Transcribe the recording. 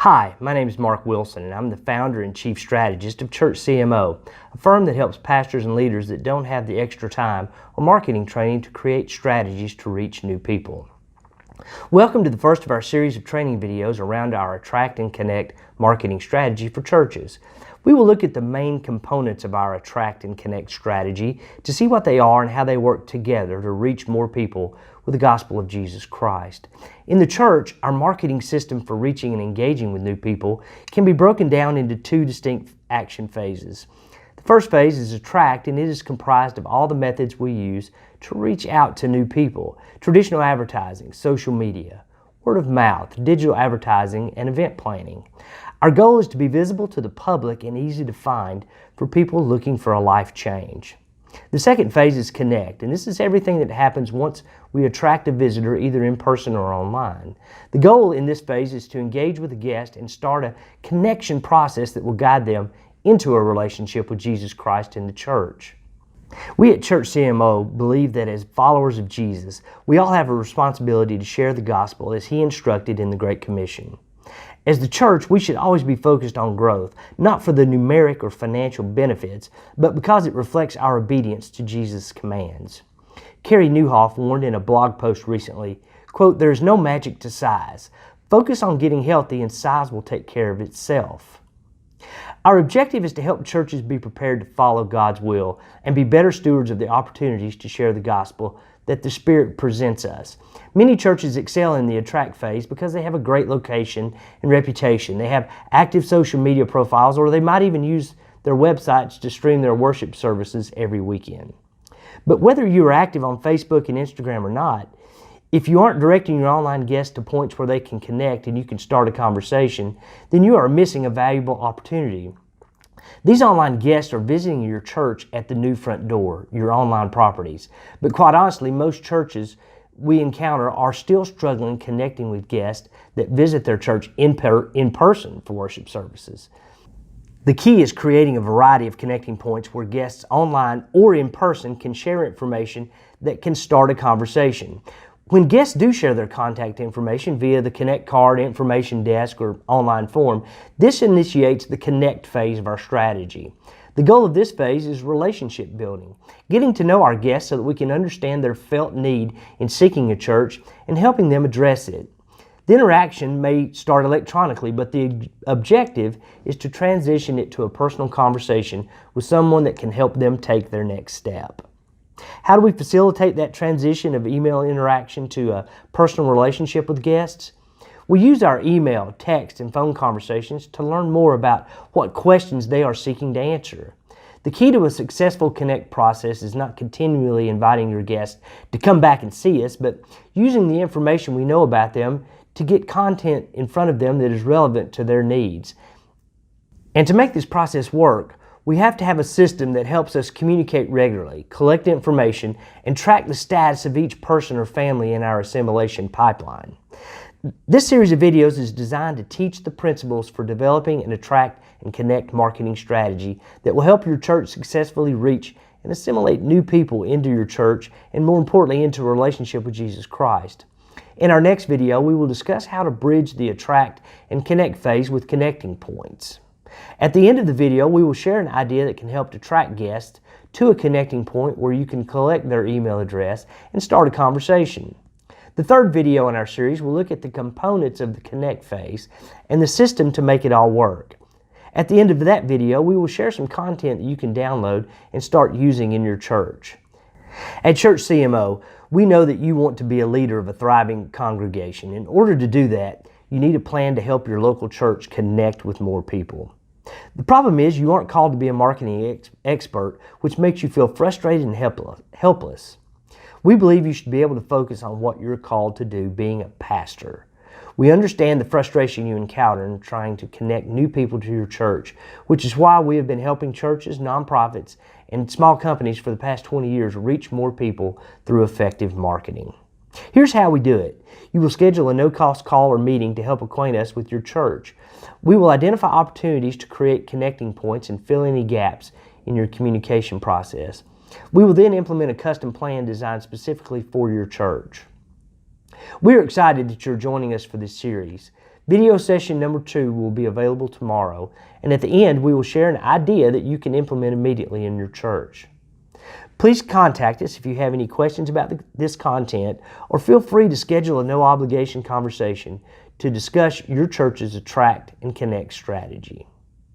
Hi, my name is Mark Wilson, and I'm the founder and chief strategist of Church CMO, a firm that helps pastors and leaders that don't have the extra time or marketing training to create strategies to reach new people. Welcome to the first of our series of training videos around our Attract and Connect marketing strategy for churches. We will look at the main components of our Attract and Connect strategy to see what they are and how they work together to reach more people with the gospel of Jesus Christ. In the church, our marketing system for reaching and engaging with new people can be broken down into two distinct action phases. The first phase is Attract, and it is comprised of all the methods we use to reach out to new people: traditional advertising, social media, word of mouth, digital advertising, and event planning. Our goal is to be visible to the public and easy to find for people looking for a life change. The second phase is Connect, and this is everything that happens once we attract a visitor either in person or online. The goal in this phase is to engage with the guest and start a connection process that will guide them into a relationship with Jesus Christ in the church. We at Church CMO believe that as followers of Jesus, we all have a responsibility to share the gospel as He instructed in the Great Commission. As the church, we should always be focused on growth, not for the numeric or financial benefits, but because it reflects our obedience to Jesus' commands. Carey Nieuwhof warned in a blog post recently, quote, "There is no magic to size. Focus on getting healthy and size will take care of itself." Our objective is to help churches be prepared to follow God's will and be better stewards of the opportunities to share the gospel that the Spirit presents us. Many churches excel in the Attract phase because they have a great location and reputation. They have active social media profiles, or they might even use their websites to stream their worship services every weekend. But whether you are active on Facebook and Instagram or not, if you aren't directing your online guests to points where they can connect and you can start a conversation, then you are missing a valuable opportunity. These online guests are visiting your church at the new front door, your online properties. But quite honestly, most churches we encounter are still struggling connecting with guests that visit their church in person for worship services. The key is creating a variety of connecting points where guests online or in person can share information that can start a conversation. When guests do share their contact information via the Connect card, information desk, or online form, this initiates the Connect phase of our strategy. The goal of this phase is relationship building, getting to know our guests so that we can understand their felt need in seeking a church and helping them address it. The interaction may start electronically, but the objective is to transition it to a personal conversation with someone that can help them take their next step. How do we facilitate that transition of email interaction to a personal relationship with guests? We use our email, text, and phone conversations to learn more about what questions they are seeking to answer. The key to a successful Connect process is not continually inviting your guests to come back and see us, but using the information we know about them to get content in front of them that is relevant to their needs. And to make this process work, we have to have a system that helps us communicate regularly, collect information, and track the status of each person or family in our assimilation pipeline. This series of videos is designed to teach the principles for developing an Attract and Connect marketing strategy that will help your church successfully reach and assimilate new people into your church and, more importantly, into a relationship with Jesus Christ. In our next video, we will discuss how to bridge the Attract and Connect phase with connecting points. At the end of the video, we will share an idea that can help to track guests to a connecting point where you can collect their email address and start a conversation. The third video in our series will look at the components of the Connect phase and the system to make it all work. At the end of that video, we will share some content that you can download and start using in your church. At Church CMO, we know that you want to be a leader of a thriving congregation. In order to do that, you need a plan to help your local church connect with more people. The problem is you aren't called to be a marketing expert, which makes you feel frustrated and helpless. We believe you should be able to focus on what you're called to do, being a pastor. We understand the frustration you encounter in trying to connect new people to your church, which is why we have been helping churches, nonprofits, and small companies for the past 20 years reach more people through effective marketing. Here's how we do it. You will schedule a no-cost call or meeting to help acquaint us with your church. We will identify opportunities to create connecting points and fill any gaps in your communication process. We will then implement a custom plan designed specifically for your church. We are excited that you're joining us for this series. Video session number 2 will be available tomorrow, and at the end we will share an idea that you can implement immediately in your church. Please contact us if you have any questions about this content, or feel free to schedule a no-obligation conversation to discuss your church's Attract and Connect strategy.